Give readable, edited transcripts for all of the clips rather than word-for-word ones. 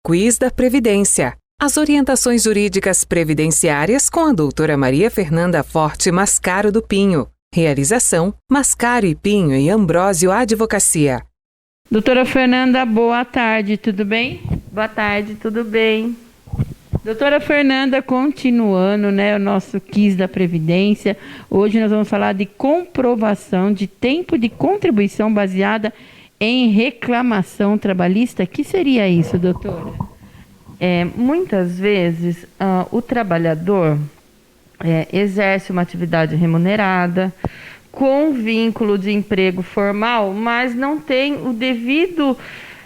Quiz da Previdência. As orientações jurídicas previdenciárias com a doutora Maria Fernanda Forte Mascaro do Pinho. Realização: Mascaro e Pinho e Ambrósio Advocacia. Doutora Fernanda, boa tarde, tudo bem? Boa tarde, tudo bem. Doutora Fernanda, continuando, o nosso quiz da Previdência. Hoje nós vamos falar de comprovação de tempo de contribuição baseada em reclamação trabalhista. O que seria isso, doutora? Muitas vezes o trabalhador exerce uma atividade remunerada com vínculo de emprego formal, mas não tem o devido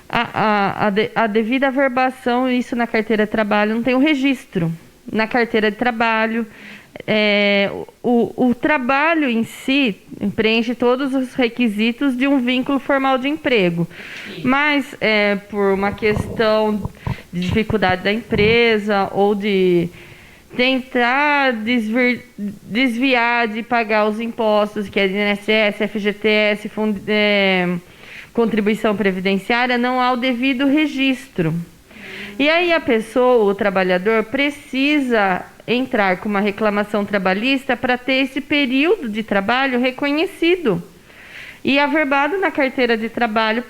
a devida averbação, isso na carteira de trabalho, não tem o registro na carteira de trabalho. O trabalho em si preenche todos os requisitos de um vínculo formal de emprego. Sim. Mas por uma questão de dificuldade da empresa ou de tentar desviar de pagar os impostos, que é INSS, FGTS, contribuição previdenciária, não há o devido registro. E aí a pessoa, o trabalhador, precisa entrar com uma reclamação trabalhista para ter esse período de trabalho reconhecido e averbado na carteira de trabalho,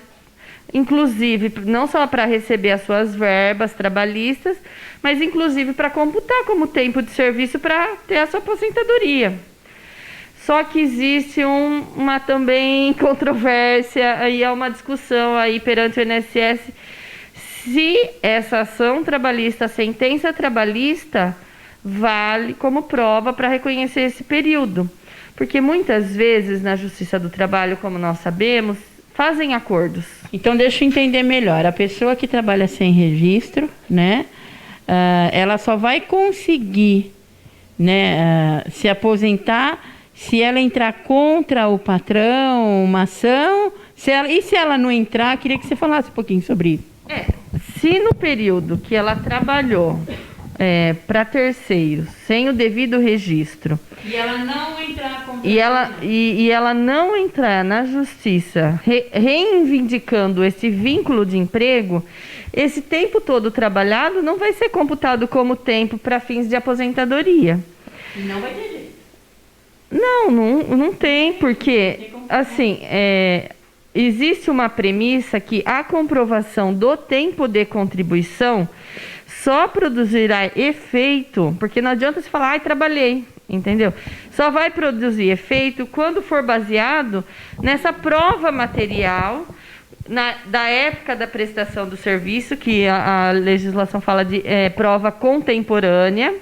inclusive não só para receber as suas verbas trabalhistas, mas inclusive para computar como tempo de serviço para ter a sua aposentadoria. Só que existe uma também controvérsia e há uma discussão aí perante o INSS se essa ação trabalhista, a sentença trabalhista, vale como prova para reconhecer esse período. Porque muitas vezes na Justiça do Trabalho, como nós sabemos, fazem acordos. Então, deixa eu entender melhor. A pessoa que trabalha sem registro, ela só vai conseguir se aposentar se ela entrar contra o patrão, uma ação. E se ela não entrar, queria que você falasse um pouquinho sobre isso. Se no período que ela trabalhou para terceiros, sem o devido registro, e ela não entrar contra e ela não entrar na justiça reivindicando esse vínculo de emprego, esse tempo todo trabalhado não vai ser computado como tempo para fins de aposentadoria. E não vai ter jeito. Não tem, porque assim, existe uma premissa que a comprovação do tempo de contribuição só produzirá efeito, porque não adianta você falar, trabalhei, entendeu? Só vai produzir efeito quando for baseado nessa prova material da época da prestação do serviço, que a legislação fala de prova contemporânea,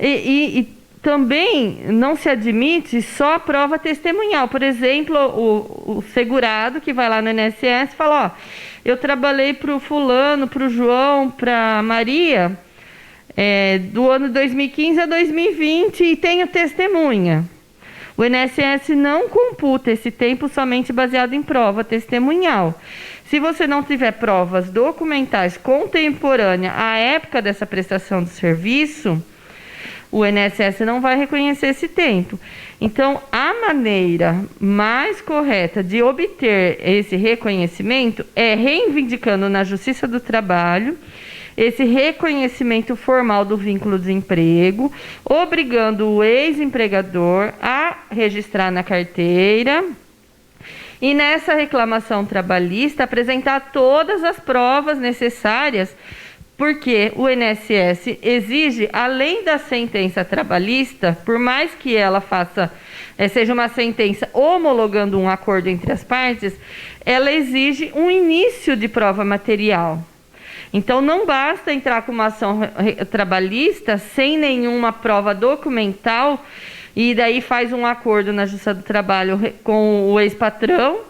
e também não se admite só a prova testemunhal. Por exemplo, o segurado que vai lá no INSS fala, eu trabalhei para o fulano, para o João, para a Maria, do ano 2015 a 2020 e tenho testemunha. O INSS não computa esse tempo somente baseado em prova testemunhal. Se você não tiver provas documentais contemporâneas à época dessa prestação do serviço, o INSS não vai reconhecer esse tempo. Então, a maneira mais correta de obter esse reconhecimento é reivindicando na Justiça do Trabalho esse reconhecimento formal do vínculo de emprego, obrigando o ex-empregador a registrar na carteira e nessa reclamação trabalhista apresentar todas as provas necessárias, porque o INSS exige, além da sentença trabalhista, por mais que ela seja uma sentença homologando um acordo entre as partes, ela exige um início de prova material. Então, não basta entrar com uma ação trabalhista sem nenhuma prova documental e daí faz um acordo na Justiça do Trabalho com o ex-patrão,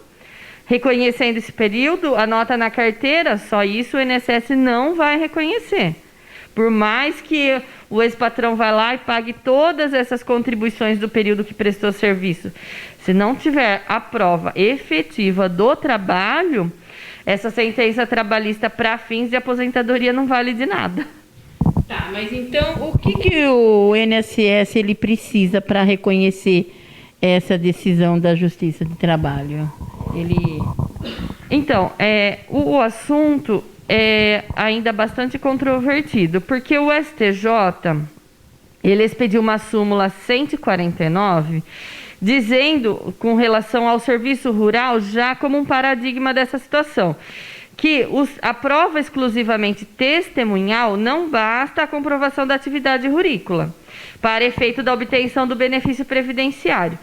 reconhecendo esse período, anota na carteira, só isso o INSS não vai reconhecer. Por mais que o ex-patrão vá lá e pague todas essas contribuições do período que prestou serviço, se não tiver a prova efetiva do trabalho, essa sentença trabalhista para fins de aposentadoria não vale de nada. Tá, mas então o que o INSS ele precisa para reconhecer essa decisão da Justiça do Trabalho? Então, o assunto é ainda bastante controvertido, porque o STJ, ele expediu uma súmula 149, dizendo, com relação ao serviço rural, já como um paradigma dessa situação, que a prova exclusivamente testemunhal não basta a comprovação da atividade rurícola, para efeito da obtenção do benefício previdenciário.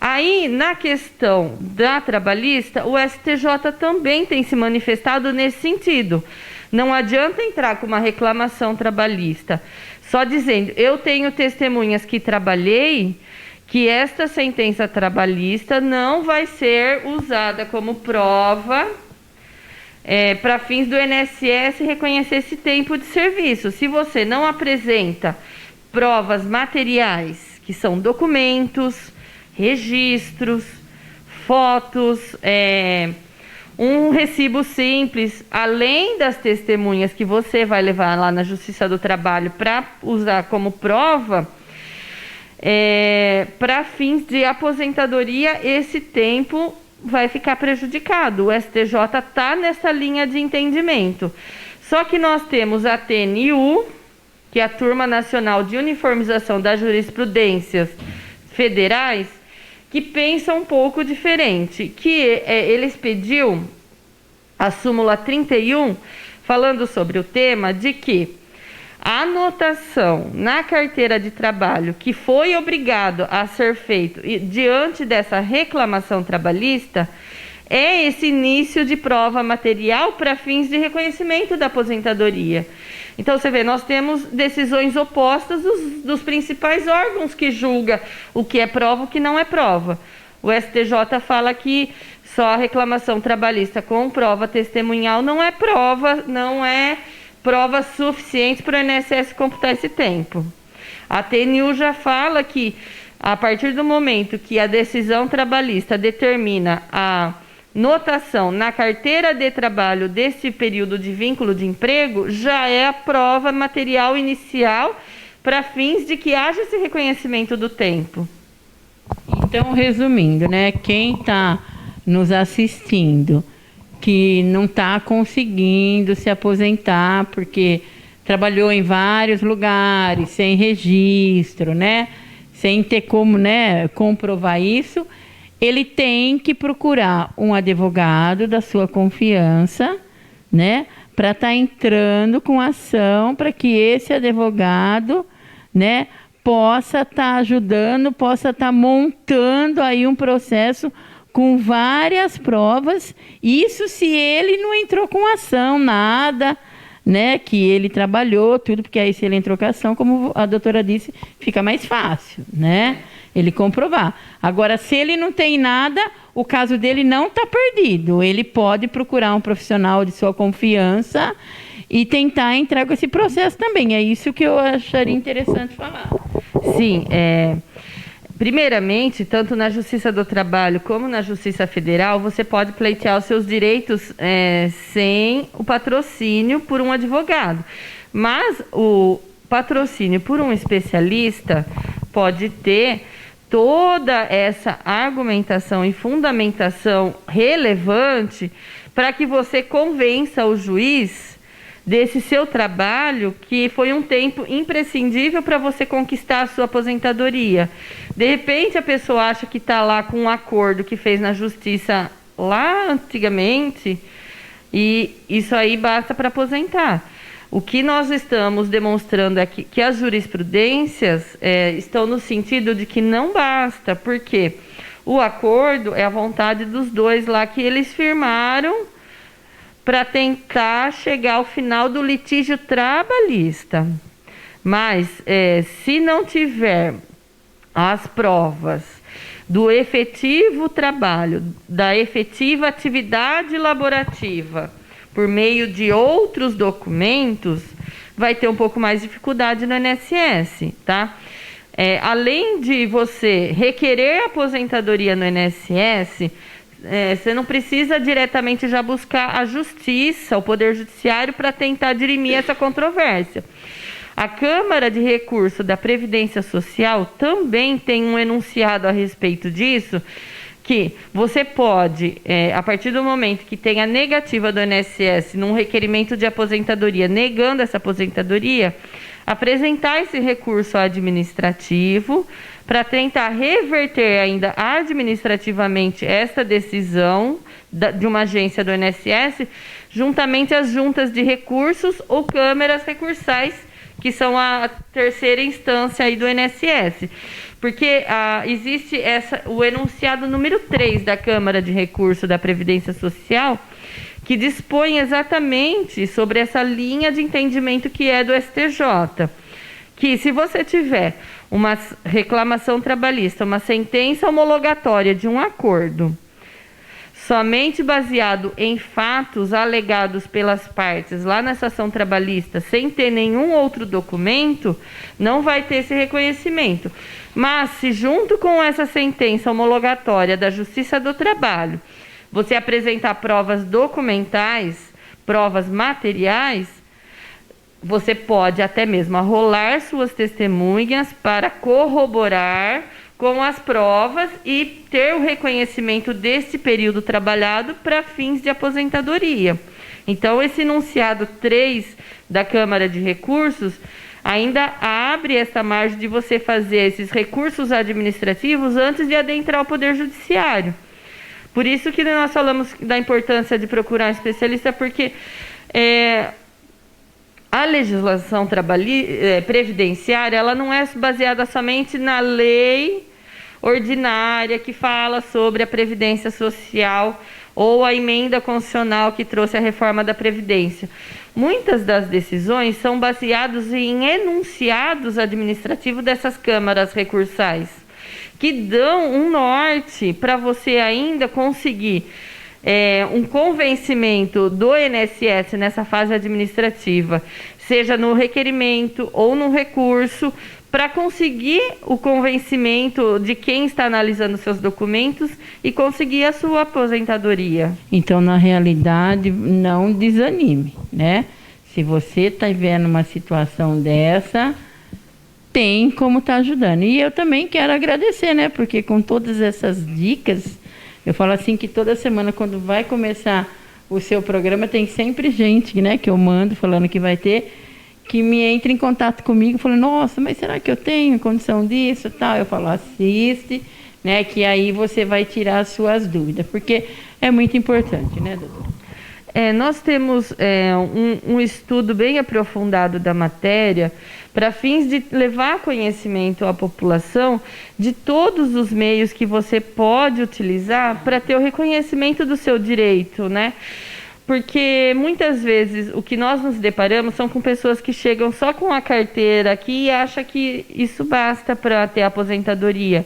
Aí, na questão da trabalhista, o STJ também tem se manifestado nesse sentido. Não adianta entrar com uma reclamação trabalhista, só dizendo, eu tenho testemunhas que trabalhei, que esta sentença trabalhista não vai ser usada como prova para fins do INSS reconhecer esse tempo de serviço. Se você não apresenta provas materiais, que são documentos, registros, fotos, um recibo simples, além das testemunhas que você vai levar lá na Justiça do Trabalho para usar como prova, para fins de aposentadoria, esse tempo vai ficar prejudicado. O STJ está nessa linha de entendimento. Só que nós temos a TNU, que é a Turma Nacional de Uniformização das Jurisprudências Federais, que pensa um pouco diferente, que eles pediu a súmula 31, falando sobre o tema de que a anotação na carteira de trabalho que foi obrigado a ser feito diante dessa reclamação trabalhista é esse início de prova material para fins de reconhecimento da aposentadoria. Então, você vê, nós temos decisões opostas dos principais órgãos que julgam o que é prova e o que não é prova. O STJ fala que só a reclamação trabalhista com prova testemunhal não é prova suficiente para o INSS computar esse tempo. A TNU já fala que, a partir do momento que a decisão trabalhista determina a notação na carteira de trabalho desse período de vínculo de emprego, já é a prova material inicial para fins de que haja esse reconhecimento do tempo. Então, resumindo, né, quem está nos assistindo que não está conseguindo se aposentar porque trabalhou em vários lugares, sem registro, né, sem ter como, né, comprovar isso, ele tem que procurar um advogado da sua confiança, né, para estar entrando com ação para que esse advogado, né, possa estar ajudando, possa estar montando aí um processo com várias provas, isso se ele não entrou com ação, nada, né, que ele trabalhou, tudo, porque aí se ele entrou com ação, como a doutora disse, fica mais fácil, né, ele comprovar. Agora, se ele não tem nada, o caso dele não está perdido, ele pode procurar um profissional de sua confiança e tentar entrar com esse processo também, é isso que eu acharia interessante falar. Sim, primeiramente, tanto na Justiça do Trabalho como na Justiça Federal, você pode pleitear os seus direitos sem o patrocínio por um advogado. Mas o patrocínio por um especialista pode ter toda essa argumentação e fundamentação relevante para que você convença o juiz desse seu trabalho, que foi um tempo imprescindível para você conquistar a sua aposentadoria. De repente, a pessoa acha que está lá com um acordo que fez na justiça lá antigamente, e isso aí basta para aposentar. O que nós estamos demonstrando é que as jurisprudências estão no sentido de que não basta, porque o acordo é a vontade dos dois lá que eles firmaram para tentar chegar ao final do litígio trabalhista. Mas, se não tiver as provas do efetivo trabalho, da efetiva atividade laborativa, por meio de outros documentos, vai ter um pouco mais de dificuldade no INSS, tá? Além de você requerer aposentadoria no INSS, você não precisa diretamente já buscar a justiça, o Poder Judiciário, para tentar dirimir essa controvérsia. A Câmara de Recurso da Previdência Social também tem um enunciado a respeito disso, que você pode, a partir do momento que tem a negativa do INSS num requerimento de aposentadoria, negando essa aposentadoria, apresentar esse recurso administrativo para tentar reverter ainda administrativamente esta decisão de uma agência do INSS, juntamente às juntas de recursos ou câmeras recursais, que são a terceira instância aí do INSS. Porque existe o enunciado número 3 da Câmara de Recurso da Previdência Social, que dispõe exatamente sobre essa linha de entendimento que é do STJ. Que se você tiver uma reclamação trabalhista, uma sentença homologatória de um acordo, somente baseado em fatos alegados pelas partes lá nessa ação trabalhista, sem ter nenhum outro documento, não vai ter esse reconhecimento. Mas se junto com essa sentença homologatória da Justiça do Trabalho, você apresentar provas documentais, provas materiais, você pode até mesmo arrolar suas testemunhas para corroborar com as provas e ter o reconhecimento desse período trabalhado para fins de aposentadoria. Então, esse enunciado 3 da Câmara de Recursos ainda abre essa margem de você fazer esses recursos administrativos antes de adentrar o Poder Judiciário. Por isso que nós falamos da importância de procurar um especialista, porque a legislação previdenciária, ela não é baseada somente na lei ordinária que fala sobre a Previdência Social ou a emenda constitucional que trouxe a reforma da Previdência. Muitas das decisões são baseadas em enunciados administrativos dessas câmaras recursais, que dão um norte para você ainda conseguir um convencimento do INSS nessa fase administrativa, seja no requerimento ou no recurso, para conseguir o convencimento de quem está analisando seus documentos e conseguir a sua aposentadoria. Então, na realidade, não desanime, né? Se você está vendo uma situação dessa, tem como estar ajudando. E eu também quero agradecer, né? Porque com todas essas dicas, eu falo assim que toda semana, quando vai começar o seu programa, tem sempre gente, né, que eu mando falando que vai ter, que me entra em contato comigo, falando, nossa, mas será que eu tenho condição disso, tal? Eu falo, assiste, né, que aí você vai tirar as suas dúvidas, porque é muito importante, né, doutora? Nós temos um estudo bem aprofundado da matéria para fins de levar conhecimento à população de todos os meios que você pode utilizar para ter o reconhecimento do seu direito, né? Porque muitas vezes o que nós nos deparamos são com pessoas que chegam só com a carteira aqui e acham que isso basta para ter aposentadoria.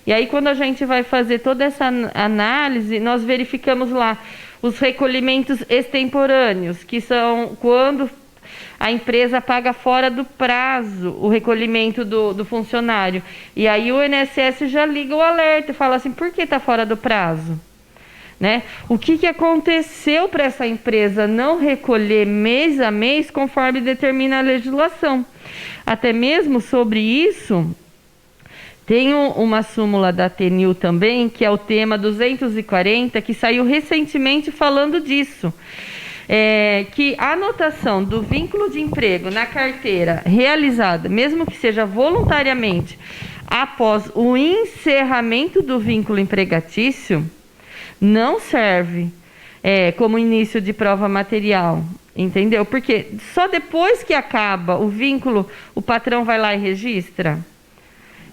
E aí, quando a gente vai fazer toda essa análise, nós verificamos lá os recolhimentos extemporâneos, que são quando a empresa paga fora do prazo o recolhimento do funcionário. E aí o INSS já liga o alerta e fala assim, por que está fora do prazo? Né? O que aconteceu para essa empresa não recolher mês a mês conforme determina a legislação? Até mesmo sobre isso, tem uma súmula da ATNIL também, que é o tema 240, que saiu recentemente falando disso. Que a anotação do vínculo de emprego na carteira realizada, mesmo que seja voluntariamente, após o encerramento do vínculo empregatício, não serve como início de prova material, entendeu? Porque só depois que acaba o vínculo, o patrão vai lá e registra.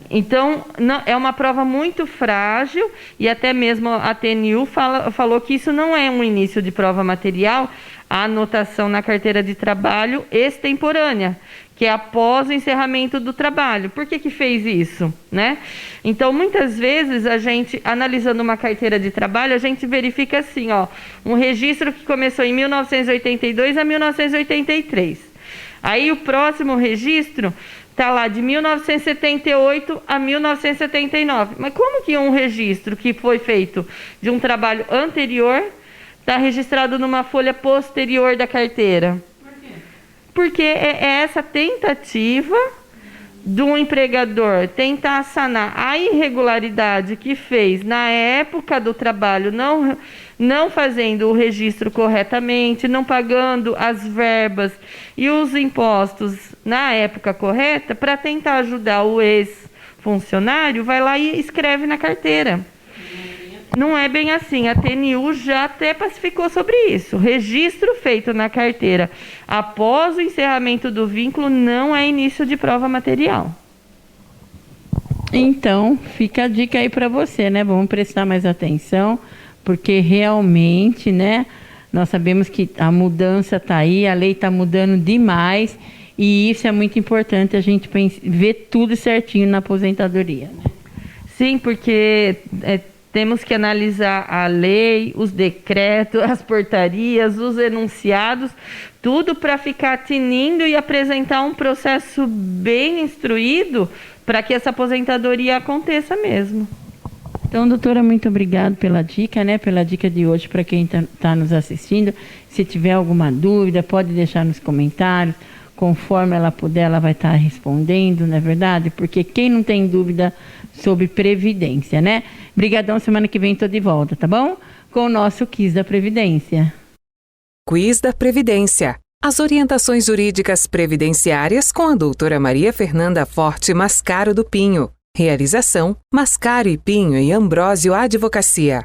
Então, é uma prova muito frágil e até mesmo a ATNIL falou que isso não é um início de prova material, a anotação na carteira de trabalho extemporânea, que é após o encerramento do trabalho. Por que fez isso, né? Então, muitas vezes, a gente, analisando uma carteira de trabalho, a gente verifica assim, ó, um registro que começou em 1982 a 1983. Aí, o próximo registro está lá de 1978 a 1979. Mas como que um registro que foi feito de um trabalho anterior está registrado numa folha posterior da carteira? Por quê? Porque é essa tentativa do empregador tentar sanar a irregularidade que fez na época do trabalho, não fazendo o registro corretamente, não pagando as verbas e os impostos na época correta, para tentar ajudar o ex-funcionário, vai lá e escreve na carteira. Não é bem assim. A TNU já até pacificou sobre isso. Registro feito na carteira após o encerramento do vínculo não é início de prova material. Então, fica a dica aí para você, né? Vamos prestar mais atenção, porque realmente, né, nós sabemos que a mudança está aí, a lei está mudando demais, e isso é muito importante, a gente ver tudo certinho na aposentadoria, né? Sim, porque temos que analisar a lei, os decretos, as portarias, os enunciados, tudo para ficar tinindo e apresentar um processo bem instruído para que essa aposentadoria aconteça mesmo. Então, doutora, muito obrigado pela dica, né? Pela dica de hoje para quem está nos assistindo. Se tiver alguma dúvida, pode deixar nos comentários. Conforme ela puder, ela vai estar respondendo, não é verdade? Porque quem não tem dúvida sobre previdência, né? Brigadão, semana que vem estou de volta, tá bom? Com o nosso Quiz da Previdência. Quiz da Previdência. As orientações jurídicas previdenciárias com a doutora Maria Fernanda Forte Mascaro do Pinho. Realização: Mascaro e Pinho e Ambrósio Advocacia.